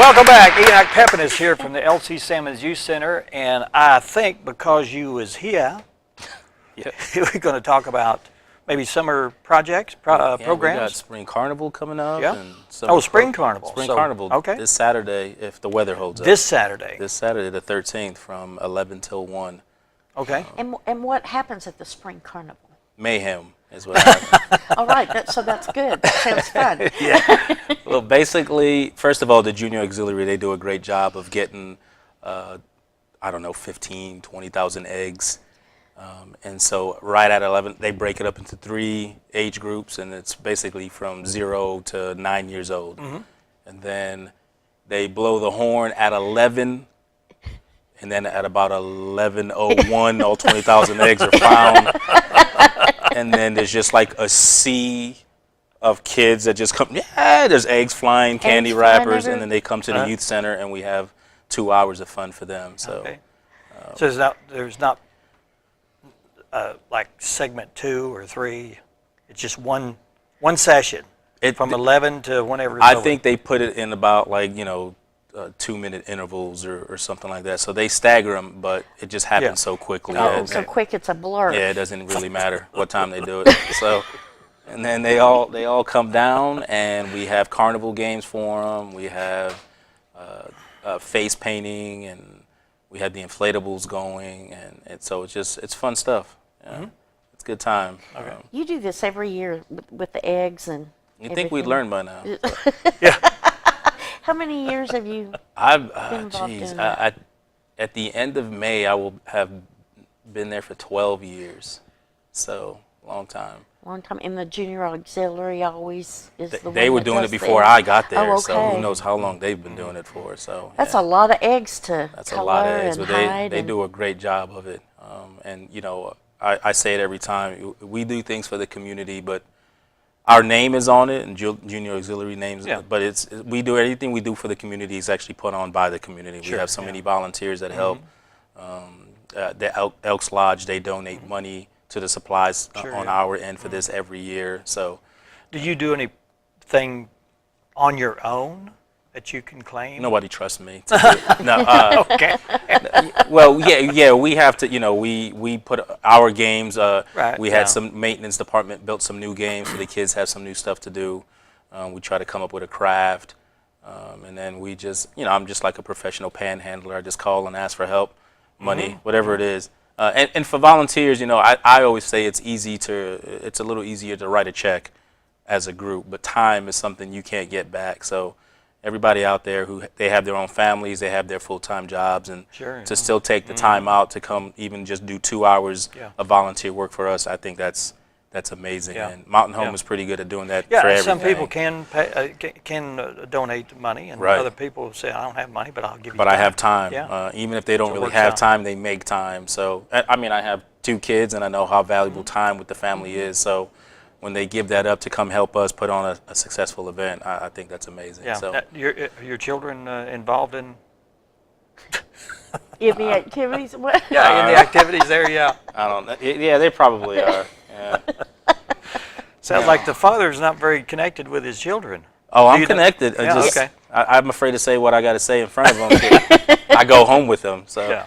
Welcome back. Enoch Pepin is here from the LC Sammons Youth Center, and I think because you was here, we're going to talk about maybe summer projects, programs. We got Spring Carnival coming up. Yeah. And Spring Carnival. Spring Carnival. Okay. This Saturday, if the weather holds up. This Saturday. This Saturday, the 13th, from 11 till 1. Okay. And what happens at the Spring Carnival? Mayhem is what happens. All right, so that's good. That sounds fun. Yeah. Well, basically, first of all, the Junior Auxiliary, they do a great job of getting, 15, 20,000 eggs. And so right at 11, they break it up into 3 age groups, and it's basically from 0 to 9 years old. Mm-hmm. And then they blow the horn at 11, and then at about 11:01, all 20,000 eggs are found. And then there's just like a sea of kids that just come. Yeah, there's eggs flying, candy wrappers, and then they come to the youth center, and we have 2 hours of fun for them. So, okay. So there's not like segment 2 or 3. It's just one session from 11 to whenever. It's over. think they put it in about 2-minute intervals or something like that. So they stagger them, but it just happens so quickly. So quick, it's a blur. Yeah, it doesn't really matter what time they do it. So, and then they all come down, and we have carnival games for them. We have face painting, and we have the inflatables going, and so it's fun stuff. Yeah. Mm-hmm. It's a good time. Okay. You do this every year with the eggs and. You think we'd learn by now? Yeah. How many years have you been involved in that? At the end of May, I will have been there for 12 years. So, long time. Long time. In the Junior Auxiliary always is the one They were that doing does it before the- I got there, Oh, okay. so who knows how long they've been doing it for. So That's a lot of eggs to That's a color lot of eggs, and but hide. they do a great job of it. And, I say it every time. We do things for the community, but our name is on it, and Junior Auxiliary names. Yeah. But we do everything we do for the community is actually put on by the community. Sure, we have so many volunteers that help. The Elks Lodge, they donate money to the supplies on our end for this every year. So, Do you do anything on your own that you can claim? nobody trusts me. No. Okay. Well, yeah, we have to, we put our games, Right, we yeah. had some maintenance department built some new games so the kids have some new stuff to do. We try to come up with a craft, and then we just, I'm just like a professional panhandler. I just call and ask for help, money, whatever it is. And for volunteers, I always say it's a little easier to write a check as a group, but time is something you can't get back. So everybody out there they have their own families, they have their full-time jobs, and to still take the time out to come even just do 2 hours of volunteer work for us, I think that's amazing. Yeah. And Mountain Home is pretty good at doing that for Yeah, everything. some people can donate money, and other people say, I don't have money, but I'll give you But time. I have time. Yeah. Even if they don't So it really works have out. time, they make time. So, I have 2 kids, and I know how valuable time with the family is. So when they give that up to come help us put on a successful event, I think that's amazing. Yeah. So. Your children involved in? In the activities? What? Yeah, in the activities there, yeah. I don't know. Yeah, they probably are. Yeah. Sounds like the father's not very connected with his children. Oh, I'm you connected. Yeah, okay. I'm afraid to say what I got to say in front of them. I go home with them. So Yeah.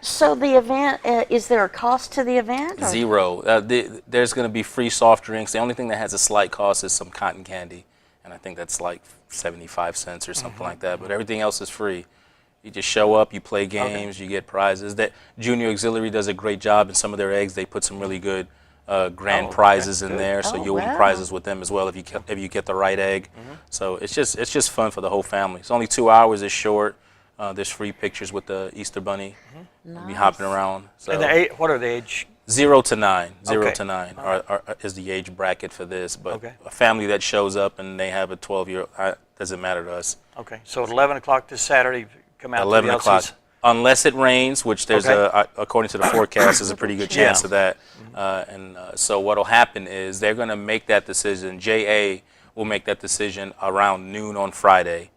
So the event, is there a cost to the event? Or? 0. There's going to be free soft drinks. The only thing that has a slight cost is some cotton candy, and I think that's like 75 cents or something like that. But everything else is free. You just show up, you play games, you get prizes. That Junior Auxiliary does a great job in some of their eggs. They put some really good grand prizes in there, so you'll win prizes with them as well if you get the right egg. So it's just fun for the whole family. It's only 2 hours. It's short. There's free pictures with the Easter Bunny. We'll be hopping around. So And what are the age? 0 to 9. 0 Okay. to 9 is the age bracket for this. But Okay. a family that shows up and they have a 12-year-old, doesn't matter to us. Okay, so at 11 o'clock this Saturday, come out 11 to the o'clock. LC's. Unless it rains, which there's according to the forecast, there's a pretty good chance of that. So what'll happen is they're going to make that decision. JA will make that decision around noon on Friday,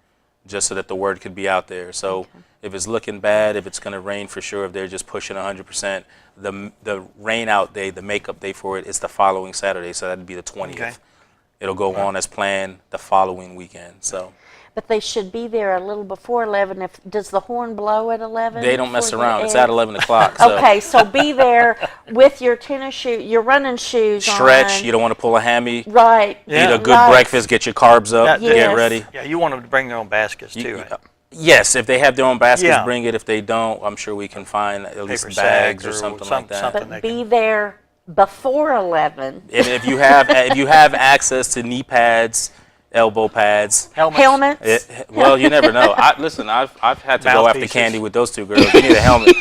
just so that the word could be out there. So if it's looking bad, if it's going to rain for sure, if they're just pushing 100%, the rain out day, the makeup day for it is the following Saturday. So that'd be the 20th. Okay. It'll go on as planned the following weekend. So But they should be there a little before 11. Does the horn blow at 11? They don't mess before the around. It's egg? at 11 o'clock. So Okay, so be there with your tennis shoes, your running shoes stretch. on. You don't want to pull a hammy. Right. Yeah. Eat a good Right. breakfast. Get your carbs up. Yes. Get ready. Yeah, you want them to bring their own baskets too, right? Yes, if they have their own baskets, Yeah. bring it. If they don't, I'm sure we can find at least Paper bags sack or something some- like that. something. But they be there before 11. If you have access to knee pads, elbow pads. Helmets. Well, you never know. Listen, I've had to go after Mouthpieces. candy with those two girls. You need a helmet.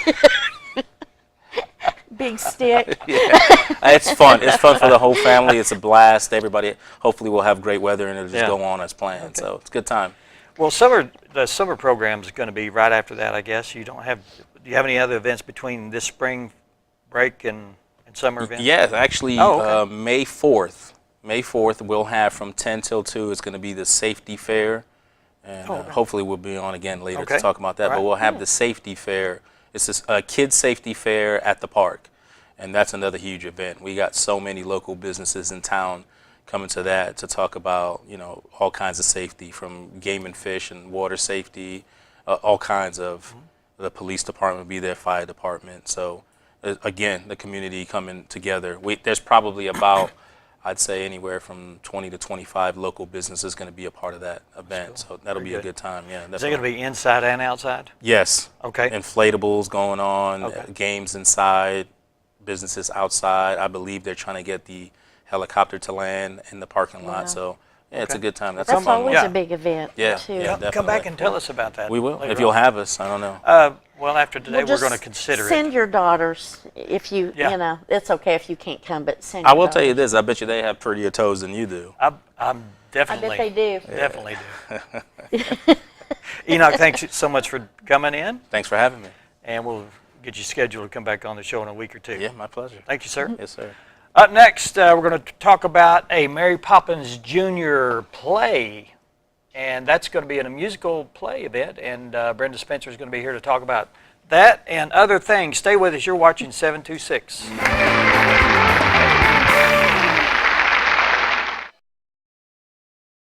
Big stick. It's fun. It's fun for the whole family. It's a blast. Everybody hopefully will have great weather and it'll just Yeah. go on as planned. So it's a good time. Well, the summer program is going to be right after that, I guess. Do you have any other events between this spring break and summer events? Yes, actually, Oh, okay. May 4th. May 4th, we'll have from 10 till 2. It's going to be the safety fair. And hopefully we'll be on again later Okay. to talk about that. All right. But we'll have the safety fair. It's a kids safety fair at the park. And that's another huge event. We got so many local businesses in town coming to that to talk about, all kinds of safety, from game and fish and water safety, all kinds of. The police department will be there, fire department. So again, the community coming together. There's probably about, I'd say, anywhere from 20 to 25 local businesses going to be a part of that event. So that'll be a good time. Yeah. Is it going to be inside and outside? Yes. Okay. Inflatables going on, Okay. games inside, businesses outside. I believe they're trying to get the helicopter to land in the parking Wow. lot. So yeah, it's a Okay. good time. That's That's a fun always one. a big event, Yeah, too. yeah. Come definitely. back and tell us about that. We will, later if you'll on. have us. I don't know. Well, after today, Well, we're going to just consider it. Send your daughters if you, Yeah. it's okay if you can't come, but send I your will tell you daughters. this. I bet you they have prettier toes than you do. I'm I definitely. bet they do. Definitely do. Enoch, thanks so much for coming in, Thanks for having me. and we'll get you scheduled to come back on the show in a week or two. Yeah, my pleasure. Thank you, sir. Yes, sir. Up next, we're going to talk about a Mary Poppins Jr. play, and that's going to be in a musical play event, and Brenda Spencer is going to be here to talk about that and other things. Stay with us. You're watching 726.